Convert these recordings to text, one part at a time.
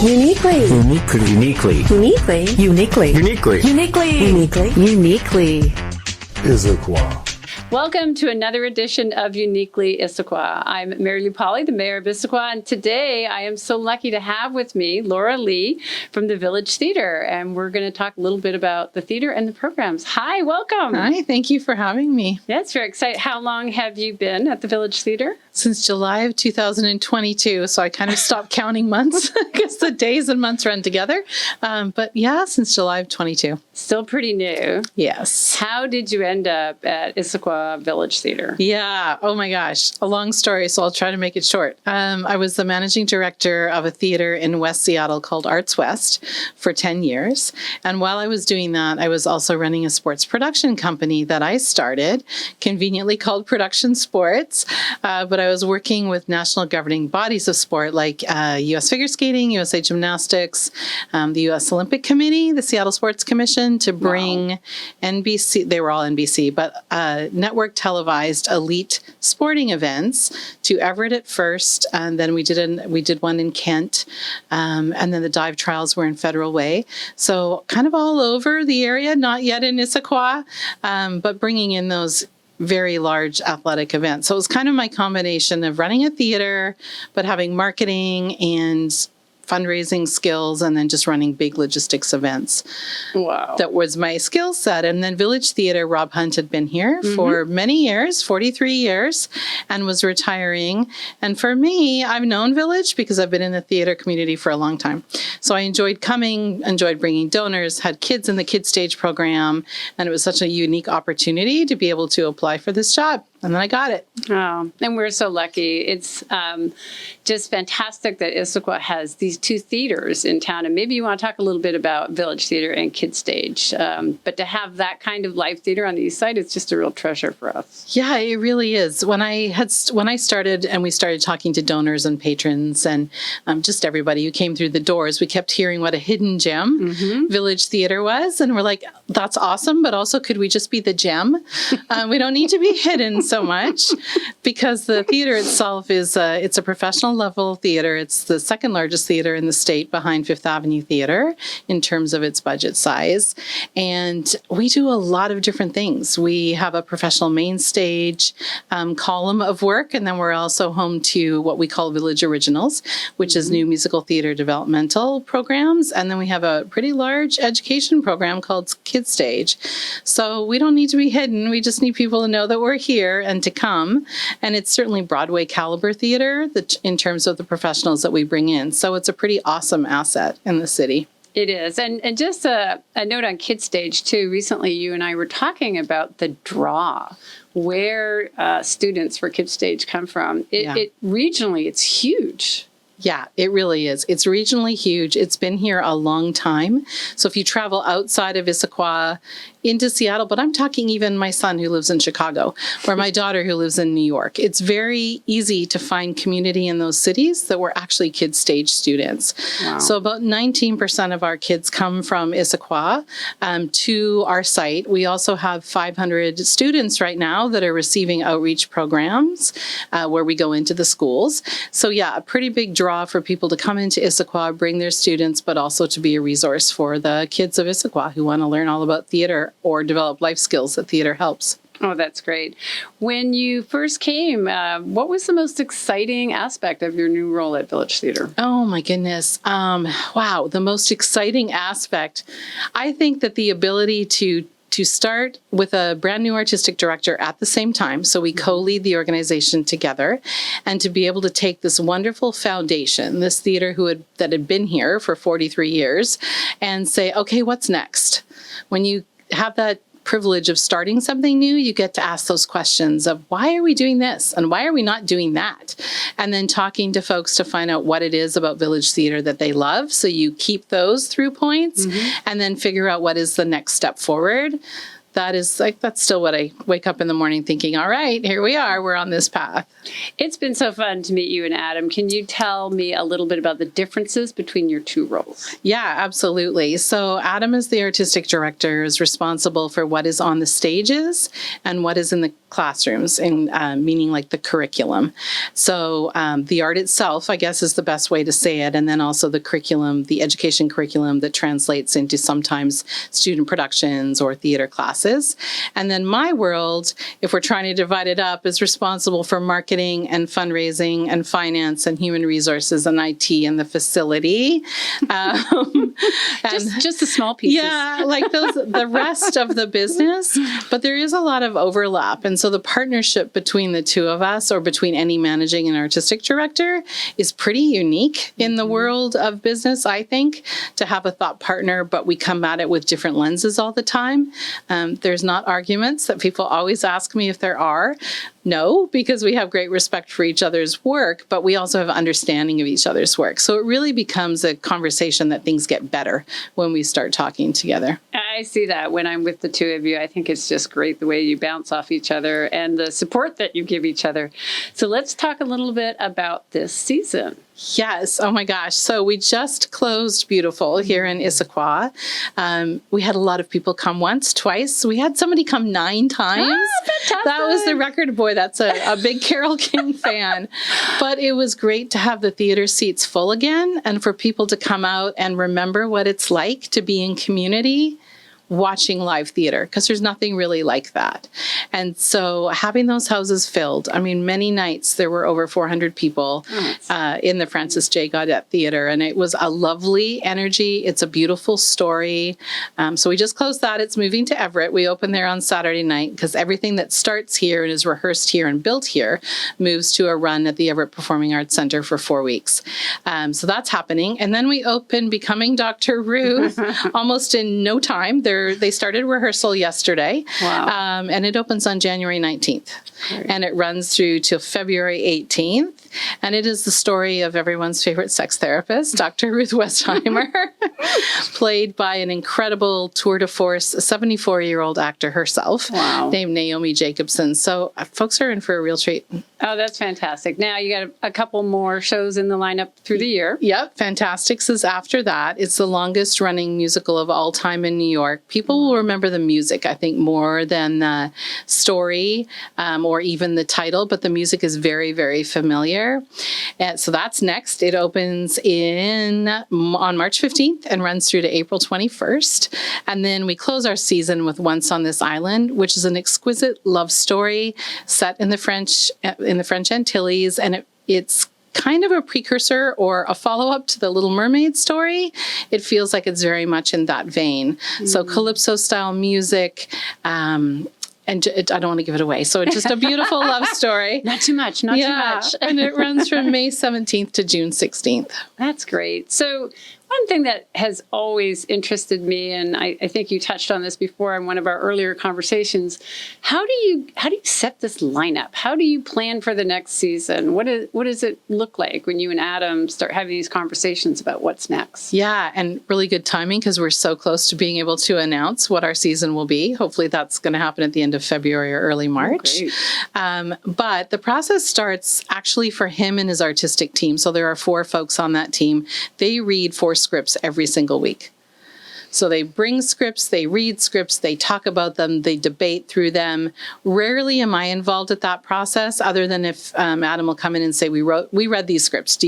Uniquely. Uniquely. Uniquely. Uniquely. Uniquely. Uniquely. Uniquely. Uniquely. Uniquely. Issaquah. Welcome to another edition of Uniquely Issaquah. I'm Mary Lou Pauly, the mayor of Issaquah, and today I am so lucky to have with me Laura Lee from the Village Theater, and we're going to talk a little bit about the theater and the programs. Hi, welcome. Hi, thank you for having me. Yeah, it's very exciting. How long have you been at the Village Theater? Since July of 2022, so I kind of stopped counting months because the days and months run together. But yeah, since July of 22. Still pretty new. Yes. How did you end up at Issaquah Village Theater? Yeah. Oh my gosh. A long story, so I'll try to make it short. I was the managing director of a theater in West Seattle called Arts West for 10 years. And while I was doing that, I was also running a sports production company that I started, conveniently called Production Sports. But I was working with national governing bodies of sport like U.S. Figure Skating, USA Gymnastics, the U.S. Olympic Committee, the Seattle Sports Commission to bring NBC, they were all NBC, but network televised elite sporting events to Everett at first, and then we did one in Kent, and then the dive trials were in Federal Way. So kind of all over the area, not yet in Issaquah, but bringing in those very large athletic events. So it was kind of my combination of running a theater, but having marketing and fundraising skills, and then just running big logistics events. Wow. That was my skill set. And then Village Theater, Rob Hunt had been here for many years, 43 years, and was retiring. And for me, I've known Village because I've been in the theater community for a long time. So I enjoyed coming, enjoyed bringing donors, had kids in the Kids Stage program, and it was such a unique opportunity to be able to apply for this job. And then I got it. Oh, and we're so lucky. It's just fantastic that Issaquah has these two theaters in town. And maybe you want to talk a little bit about Village Theater and Kids Stage. But to have that kind of live theater on the east side, it's just a real treasure for us. Yeah, it really is. When I started and we started talking to donors and patrons and just everybody who came through the doors, we kept hearing what a hidden gem Village Theater was. And we're like, that's awesome. But also, could we just be the gem? We don't need to be hidden so much, because the theater itself is it's a professional level theater. It's the second largest theater in the state behind Fifth Avenue Theater in terms of its budget size. And we do a lot of different things. We have a professional main stage column of work, and then we're also home to what we call Village Originals, which is new musical theater developmental programs. And then we have a pretty large education program called Kids Stage. So we don't need to be hidden. We just need people to know that we're here and to come. And it's certainly Broadway caliber theater in terms of the professionals that we bring in. So it's a pretty awesome asset in the city. It is. And just a note on Kids Stage, too. Recently, you and I were talking about the draw, where students for Kids Stage come from. Regionally, it's huge. Yeah, it really is. It's regionally huge. It's been here a long time. So if you travel outside of Issaquah into Seattle, but I'm talking even my son who lives in Chicago, or my daughter who lives in New York, it's very easy to find community in those cities that were actually Kids Stage students. Wow. So about 19% of our kids come from Issaquah to our site. We also have 500 students right now that are receiving outreach programs where we go into the schools. So yeah, a pretty big draw for people to come into Issaquah, bring their students, but also to be a resource for the kids of Issaquah who want to learn all about theater or develop life skills that theater helps. Oh, that's great. When you first came, what was the most exciting aspect of your new role at Village Theater? Oh, my goodness. Wow, the most exciting aspect. I think that the ability to start with a brand new artistic director at the same time, so we co-lead the organization together, and to be able to take this wonderful foundation, this theater that had been here for 43 years, and say, okay, what's next? When you have that privilege of starting something new, you get to ask those questions of why are we doing this and why are we not doing that? And then talking to folks to find out what it is about Village Theater that they love. So you keep those through points and then figure out what is the next step forward. that's still what I wake up in the morning thinking, all right, here we are, we're on this path. It's been so fun to meet you and Adam. Can you tell me a little bit about the differences between your two roles? Yeah, absolutely. So Adam is the artistic director, is responsible for what is on the stages and what is in the classrooms, meaning like the curriculum. So the art itself, I guess, is the best way to say it. And then also the curriculum, the education curriculum that translates into sometimes student productions or theater classes. And then my world, if we're trying to divide it up, is responsible for marketing and fundraising and finance and human resources and IT and the facility. Just the small pieces. Yeah, like the rest of the business. But there is a lot of overlap. And so the partnership between the two of us, or between any managing and artistic director, is pretty unique in the world of business, I think, to have a thought partner, but we come at it with different lenses all the time. There's not arguments that people always ask me if there are. No, because we have great respect for each other's work, but we also have understanding of each other's work. So it really becomes a conversation that things get better when we start talking together. I see that when I'm with the two of you. I think it's just great the way you bounce off each other and the support that you give each other. So let's talk a little bit about this season. Yes. Oh my gosh. So we just closed Beautiful here in Issaquah. We had a lot of people come once, twice. We had somebody come 9 times. Fantastic. That was the record. Boy, that's a big Carole King fan. But it was great to have the theater seats full again and for people to come out and remember what it's like to be in community watching live theater, because there's nothing really like that. And so having those houses filled, I mean, many nights there were over 400 people in the Francis J. Gaudette Theater, and it was a lovely energy. It's a beautiful story. So we just closed that. It's moving to Everett. We open there on Saturday night because everything that starts here and is rehearsed here and built here moves to a run at the Everett Performing Arts Center for 4 weeks. So that's happening. And then we open Becoming Dr. Ruth almost in no time. They started rehearsal yesterday. Wow. And it opens on January 19th. Great. And it runs through till February 18th. And it is the story of everyone's favorite sex therapist, Dr. Ruth Westheimer, played by an incredible tour de force 74-year-old actor herself, named Naomi Jacobson. So folks are in for a real treat. Oh, that's fantastic. Now you got a couple more shows in the lineup through the year. Yep. Fantastics is after that. It's the longest running musical of all time in New York. People will remember the music, I think, more than the story or even the title, but the music is very, very familiar. And so that's next. It opens on March 15th and runs through to April 21st. And then we close our season with Once on This Island, which is an exquisite love story set in the French Antilles. And it's kind of a precursor or a follow-up to the Little Mermaid story. It feels like it's very much in that vein. So calypso-style music, and I don't want to give it away. So it's just a beautiful love story. Not too much, not too much. And it runs from May 17th to June 16th. That's great. So one thing that has always interested me, and I think you touched on this before in one of our earlier conversations, how do you set this lineup? How do you plan for the next season? What does it look like when you and Adam start having these conversations about what's next? Yeah, and really good timing because we're so close to being able to announce what our season will be. Hopefully that's going to happen at the end of February or early March. But the process starts actually for him and his artistic team. So there are 4 folks on that team. They read 4 scripts every single week. So they bring scripts, they read scripts, they talk about them, they debate through them. Rarely am I involved at that process, other than if Adam will come in and say, we read these scripts.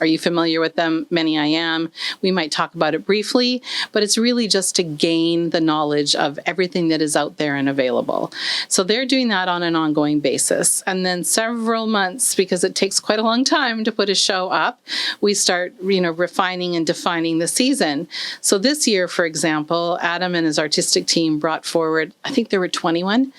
Are you familiar with them? Many I am. We might talk about it briefly, but it's really just to gain the knowledge of everything that is out there and available. So they're doing that on an ongoing basis. And then several months, because it takes quite a long time to put a show up, we start, refining and defining the season. So this year, for example, Adam and his artistic team brought forward, I think there were 21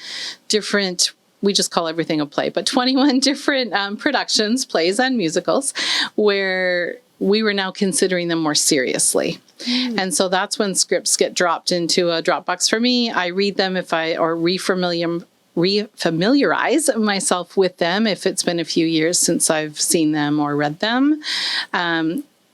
different, we just call everything a play, but 21 different productions, plays and musicals, where we were now considering them more seriously. And so that's when scripts get dropped into a Dropbox for me. I read them or refamiliarize myself with them if it's been a few years since I've seen them or read them.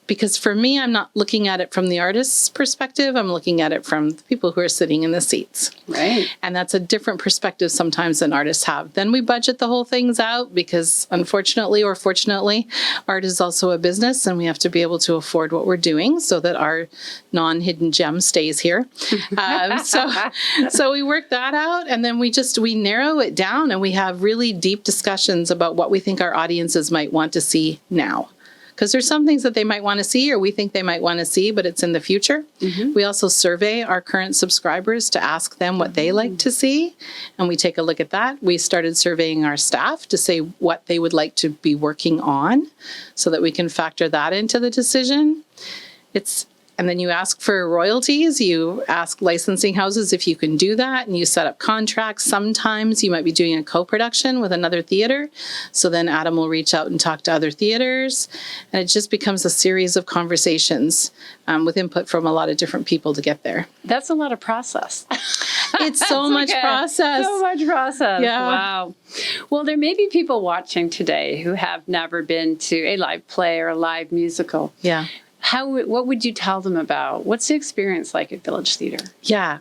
because for me, I'm not looking at it from the artist's perspective. I'm looking at it from the people who are sitting in the seats. Right. And that's a different perspective sometimes than artists have. Then we budget the whole things out because unfortunately or fortunately, art is also a business and we have to be able to afford what we're doing so that our non-hidden gem stays here. So we work that out and then we narrow it down and we have really deep discussions about what we think our audiences might want to see now. Because there's some things that they might want to see or we think they might want to see, but it's in the future. Mm-hmm. We also survey our current subscribers to ask them what they like to see. And we take a look at that. We started surveying our staff to say what they would like to be working on so that we can factor that into the decision. And then you ask for royalties, you ask licensing houses if you can do that, and you set up contracts. Sometimes you might be doing a co-production with another theater. So then Adam will reach out and talk to other theaters. And it just becomes a series of conversations with input from a lot of different people to get there. That's a lot of process. It's so much process. So much process. Yeah. Wow. Well, there may be people watching today who have never been to a live play or a live musical. Yeah. What would you tell them about? What's the experience like at Village Theatre? Yeah,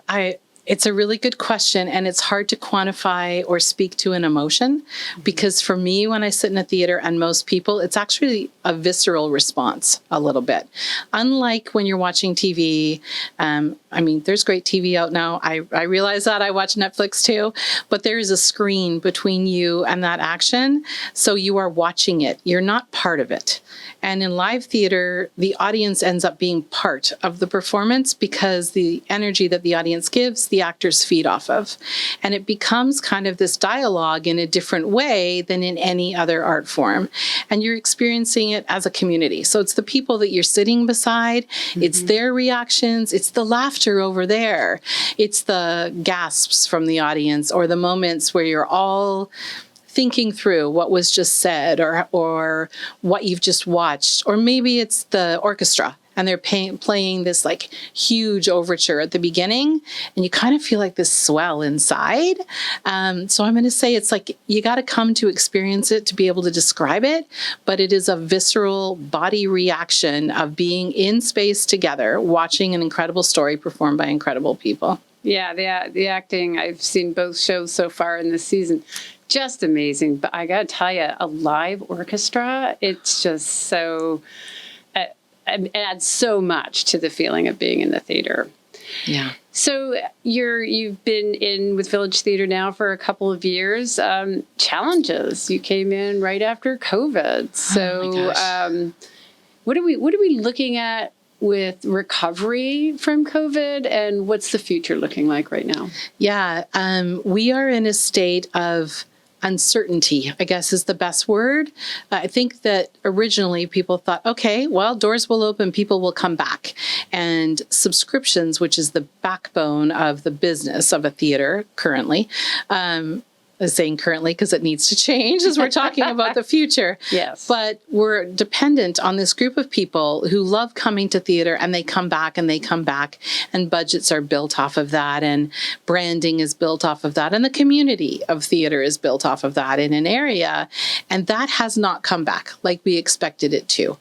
it's a really good question, and it's hard to quantify or speak to an emotion because for me, when I sit in a theater and most people, it's actually a visceral response a little bit. Unlike when you're watching TV, there's great TV out now. I realize that. I watch Netflix too, but there is a screen between you and that action, so you are watching it. You're not part of it. And in live theater, the audience ends up being part of the performance because the energy that the audience gives, the actors feed off of. And it becomes kind of this dialogue in a different way than in any other art form. And you're experiencing it as a community. So it's the people that you're sitting beside, it's their reactions, it's the laughter over there, it's the gasps from the audience or the moments where you're all thinking through what was just said or what you've just watched, or maybe it's the orchestra and they're playing this like huge overture at the beginning and you kind of feel like this swell inside. So I'm going to say it's like you got to come to experience it to be able to describe it, but it is a visceral body reaction of being in space together, watching an incredible story performed by incredible people. Yeah, the acting, I've seen both shows so far in this season. Just amazing. But I got to tell you, a live orchestra, it's just so, it adds so much to the feeling of being in the theater. Yeah. So you've been in with Village Theatre now for a couple of years. Challenges. You came in right after COVID. So oh my gosh. What are we looking at with recovery from COVID, and what's the future looking like right now? Yeah, we are in a state of uncertainty, I guess is the best word. I think that originally people thought, okay, well, doors will open, people will come back. And subscriptions, which is the backbone of the business of a theater currently, I'm saying currently because it needs to change as we're talking about the future. Yes. But we're dependent on this group of people who love coming to theater and they come back and they come back, and budgets are built off of that and branding is built off of that and the community of theater is built off of that in an area. And that has not come back like we expected it to.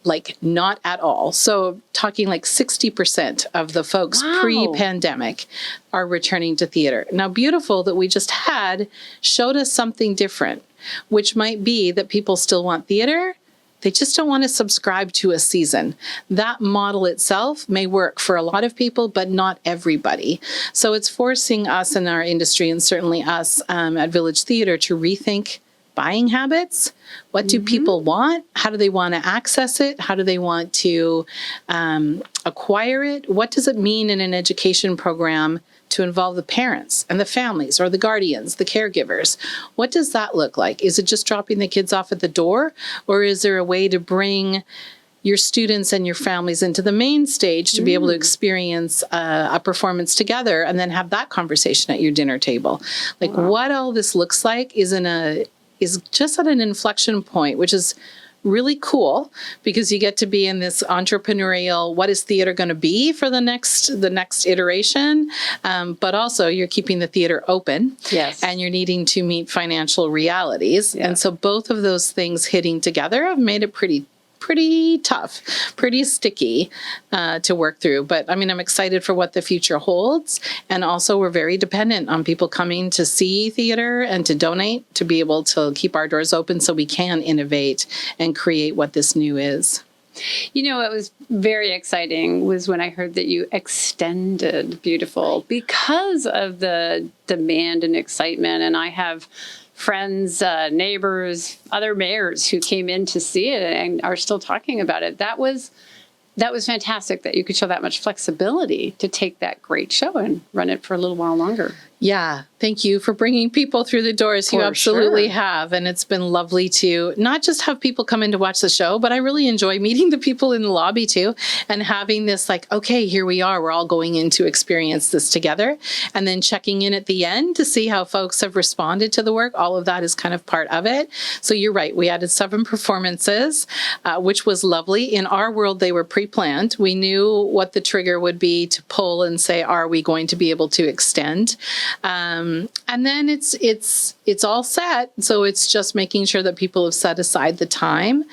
Like not at all. So talking like 60% of the folks pre-pandemic are returning to theater. Now, Beautiful that we just had showed us something different, which might be that people still want theater. They just don't want to subscribe to a season. That model itself may work for a lot of people, but not everybody. So it's forcing us in our industry, and certainly us at Village Theatre, to rethink buying habits. What do people want? How do they want to access it? How do they want to acquire it? What does it mean in an education program to involve the parents and the families or the guardians, the caregivers? What does that look like? Is it just dropping the kids off at the door? Or is there a way to bring your students and your families into the main stage to be able to experience a performance together and then have that conversation at your dinner table? Like what all this looks like is just at an inflection point, which is really cool because you get to be in this entrepreneurial, what is theater going to be for the next iteration? But also you're keeping the theater open. Yes. And you're needing to meet financial realities. Yes. And so both of those things hitting together have made it pretty pretty tough, pretty sticky to work through. But I mean, I'm excited for what the future holds. And also, we're very dependent on people coming to see theater and to donate to be able to keep our doors open so we can innovate and create what this new is. You know, what was very exciting was when I heard that you extended Beautiful because of the demand and excitement. And I have friends, neighbors, other mayors who came in to see it and are still talking about it. That was fantastic that you could show that much flexibility to take that great show and run it for a little while longer. Yeah. Thank you for bringing people through the doors. You absolutely sure. have. And it's been lovely to not just have people come in to watch the show, but I really enjoy meeting the people in the lobby too and having this like, okay, here we are. We're all going in to experience this together. And then checking in at the end to see how folks have responded to the work. All of that is kind of part of it. So you're right. We added 7 performances, which was lovely. In our world, they were pre-planned. We knew what the trigger would be to pull and say, are we going to be able to extend? And then it's all set. So it's just making sure that people have set aside the time.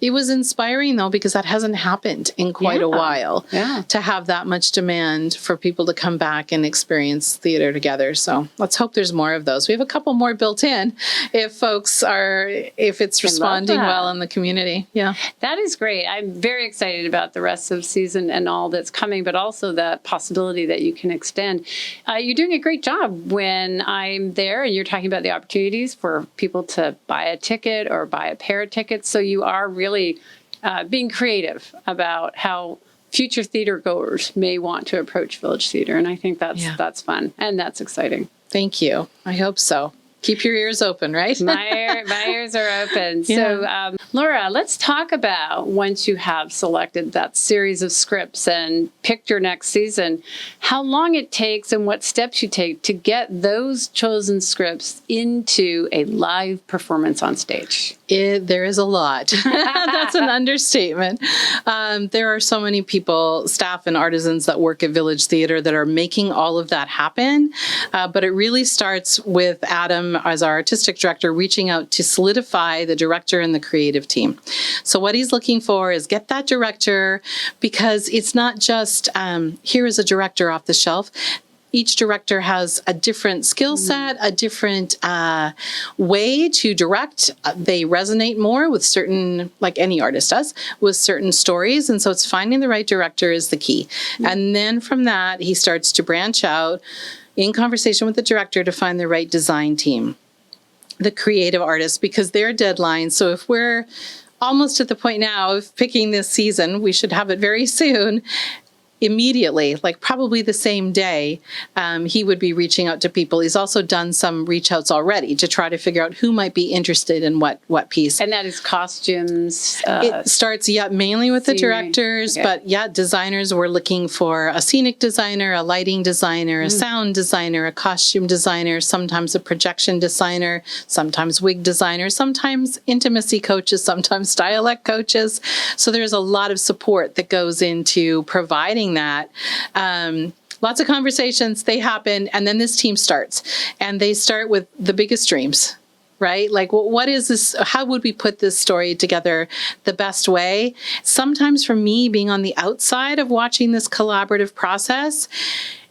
It was inspiring though, because that hasn't happened in quite a while to have that much demand for people to come back and experience theater together. So let's hope there's more of those. We have a couple more built in if it's responding well in the community. Yeah. That is great. I'm very excited about the rest of the season and all that's coming, but also the possibility that you can extend. You're doing a great job when I'm there and you're talking about the opportunities for people to buy a ticket or buy a pair of tickets. So you are really being creative about how future theater goers may want to approach Village Theater. And I think that's fun and that's exciting. Thank you. I hope so. Keep your ears open, right? My ears are open. Yeah. So, Laura, let's talk about once you have selected that series of scripts and picked your next season, how long it takes and what steps you take to get those chosen scripts into a live performance on stage. There is a lot. That's an understatement. There are so many people, staff and artisans that work at Village Theater that are making all of that happen. But it really starts with Adam, as our artistic director, reaching out to solidify the director and the creative team. So what he's looking for is get that director, because it's not just here is a director off the shelf. Each director has a different skill set, a different way to direct. They resonate more with certain, like any artist does, with certain stories. And so it's finding the right director is the key. And then from that, he starts to branch out in conversation with the director to find the right design team, the creative artist, because they're deadlines. So if we're almost at the point now of picking this season, we should have it very soon. Immediately, like probably the same day, he would be reaching out to people. He's also done some reach outs already to try to figure out who might be interested in what piece. And that is costumes. It starts, mainly with the directors, but designers. We're looking for a scenic designer, a lighting designer, a sound designer, a costume designer, sometimes a projection designer, sometimes wig designer, sometimes intimacy coaches, sometimes dialect coaches. So there's a lot of support that goes into providing that. Lots of conversations, they happen, and then this team starts. And they start with the biggest dreams, right? Like, what is this? How would we put this story together the best way? Sometimes for me, being on the outside of watching this collaborative process,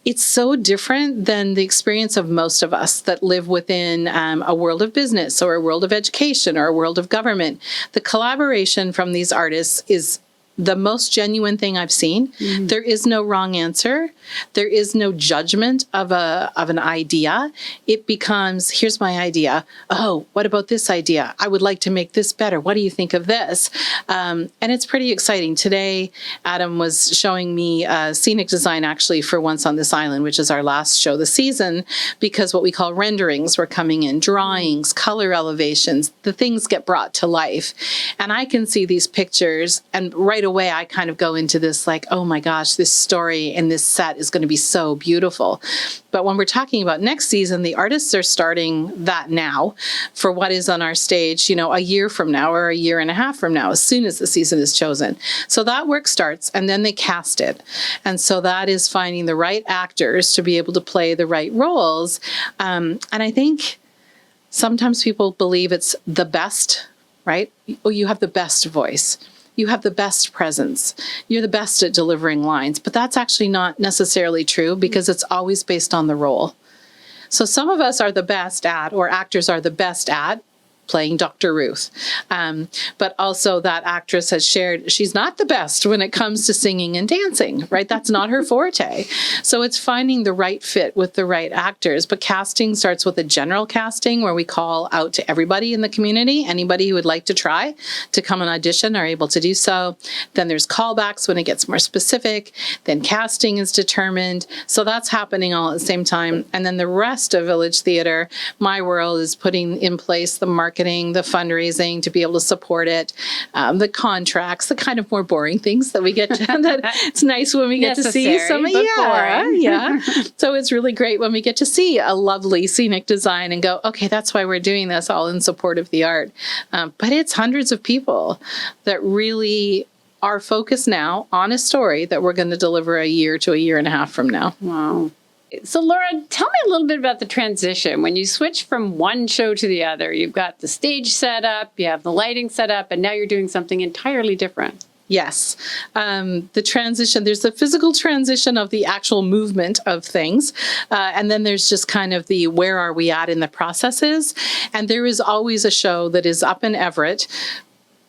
it's so different than the experience of most of us that live within a world of business or a world of education or a world of government. The collaboration from these artists is the most genuine thing I've seen. There is no wrong answer. There is no judgment of an idea. It becomes, here's my idea. Oh, what about this idea? I would like to make this better. What do you think of this? And it's pretty exciting. Today, Adam was showing me scenic design actually for Once on This Island, which is our last show this season, because what we call renderings were coming in, drawings, color elevations, the things get brought to life. And I can see these pictures, and right away I kind of go into this like, oh my gosh, this story and this set is going to be so beautiful. But when we're talking about next season, the artists are starting that now for what is on our stage, a year from now or a year and a half from now, as soon as the season is chosen. So that work starts, and then they cast it. And so that is finding the right actors to be able to play the right roles. And I think sometimes people believe it's the best, right? Oh, you have the best voice. you have the best presence. You're the best at delivering lines. But that's actually not necessarily true because it's always based on the role. So some of us are the best at, or actors are the best at, playing Dr. Ruth. But also that actress has shared she's not the best when it comes to singing and dancing, right? That's not her forte. So it's finding the right fit with the right actors. But casting starts with a general casting where we call out to everybody in the community. Anybody who would like to try to come and audition are able to do so. Then there's callbacks when it gets more specific. Then casting is determined. So that's happening all at the same time. And then the rest of Village Theatre, my world, is putting in place the marketing, the fundraising to be able to support it, the contracts, the kind of more boring things that we get to, that it's nice when we get to see some, yeah. So it's really great when we get to see a lovely scenic design and go, okay, that's why we're doing this, all in support of the art. But it's hundreds of people that really are focused now on a story that we're going to deliver a year to a year and a half from now. Wow. So, Laura, tell me a little bit about the transition. When you switch from one show to the other, you've got the stage set up, you have the lighting set up, and now you're doing something entirely different. Yes. The transition, there's the physical transition of the actual movement of things. And then there's just kind of the where are we at in the processes. And there is always a show that is up in Everett.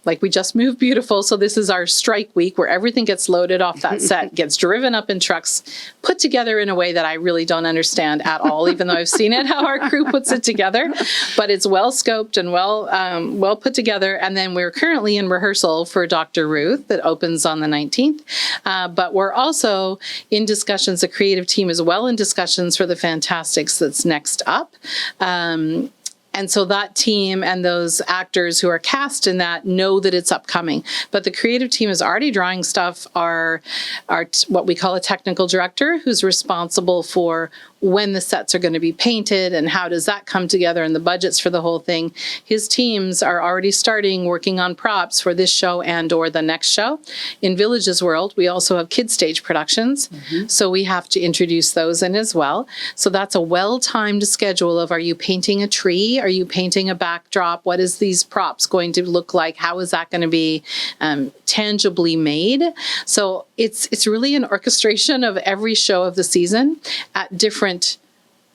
Like we just moved Beautiful. So this is our strike week where everything gets loaded off that set, gets driven up in trucks, put together in a way that I really don't understand at all, even though I've seen it, how our crew puts it together. But it's well scoped and well put together. And then we're currently in rehearsal for Dr. Ruth that opens on the 19th. But we're also in discussions, the creative team is well in discussions for the Fantastics that's next up. And so that team and those actors who are cast in that know that it's upcoming. But the creative team is already drawing stuff. Our what we call a technical director, who's responsible for when the sets are going to be painted and how does that come together and the budgets for the whole thing. His teams are already starting working on props for this show and or the next show. In Village's world, we also have kid stage productions. So we have to introduce those in as well. So that's a well-timed schedule of, are you painting a tree? Are you painting a backdrop? What is these props going to look like? How is that going to be tangibly made? So it's really an orchestration of every show of the season at different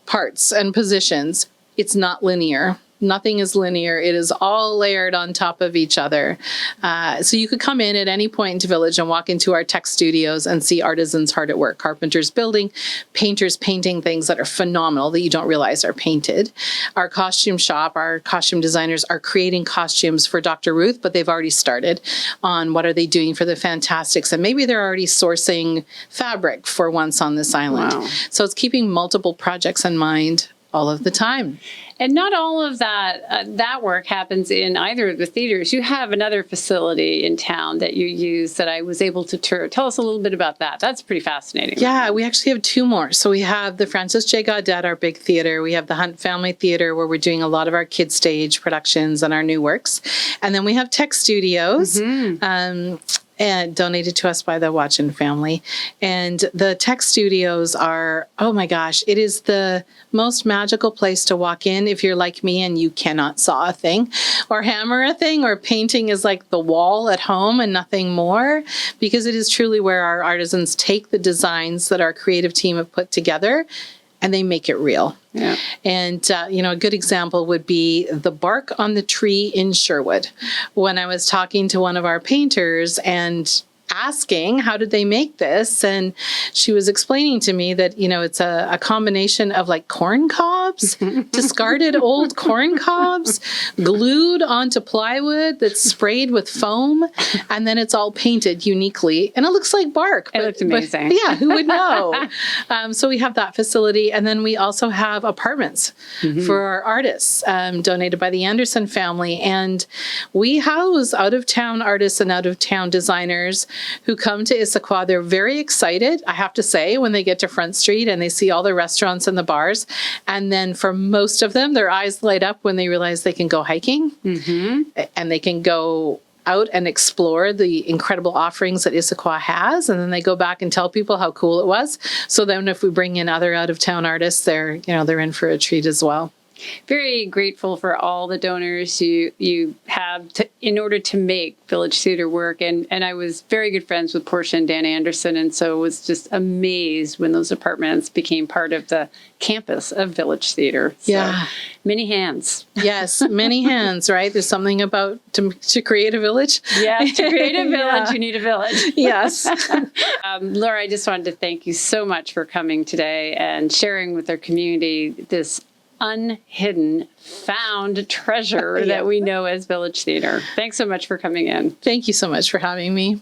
parts and positions. It's not linear. Nothing is linear. It is all layered on top of each other. So you could come in at any point into Village and walk into our tech studios and see artisans hard at work, carpenters building, painters painting things that are phenomenal that you don't realize are painted. Our costume shop, our costume designers are creating costumes for Dr. Ruth, but they've already started on what are they doing for the Fantastics. And maybe they're already sourcing fabric for Once on This Island. Wow. So it's keeping multiple projects in mind all of the time. And not all of that work happens in either of the theaters. You have another facility in town that you use that I was able to tour. Tell us a little bit about that. That's pretty fascinating. Yeah, we actually have two more. So we have the Francis J. Gaudette, our big theater. We have the Hunt Family Theater, where we're doing a lot of our kid stage productions and our new works. And then we have Tech Studios. And donated to us by the Watchin family. And the tech studios are, oh my gosh, it is the most magical place to walk in if you're like me and you cannot saw a thing or hammer a thing, or painting is like the wall at home and nothing more, because it is truly where our artisans take the designs that our creative team have put together and they make it real. Yeah. And, a good example would be the bark on the tree in Sherwood. When I was talking to one of our painters and asking, how did they make this? And she was explaining to me that, it's a combination of like corn cobs, discarded old corn cobs, glued onto plywood that's sprayed with foam, and then it's all painted uniquely. And it looks like bark. It looks amazing. But, yeah, who would know? So we have that facility. And then we also have apartments for our artists, donated by the Anderson family. And we house out-of-town artists and out-of-town designers who come to Issaquah. They're very excited, I have to say, when they get to Front Street and they see all the restaurants and the bars. And then for most of them, their eyes light up when they realize they can go hiking and they can go out and explore the incredible offerings that Issaquah has. And then they go back and tell people how cool it was. So then if we bring in other out-of-town artists, they're in for a treat as well. very grateful for all the donors you have in order to make Village Theater work. And I was very good friends with Portia and Dan Anderson, and so was just amazed when those apartments became part of the campus of Village Theater. So, Yeah. many hands. Yes, many hands, right? There's something about to create a village. Yeah, to create a village, Yeah. you need a village. Yes. Laura, I just wanted to thank you so much for coming today and sharing with our community this unhidden, found treasure Yeah. that we know as Village Theater. Thanks so much for coming in. Thank you so much for having me.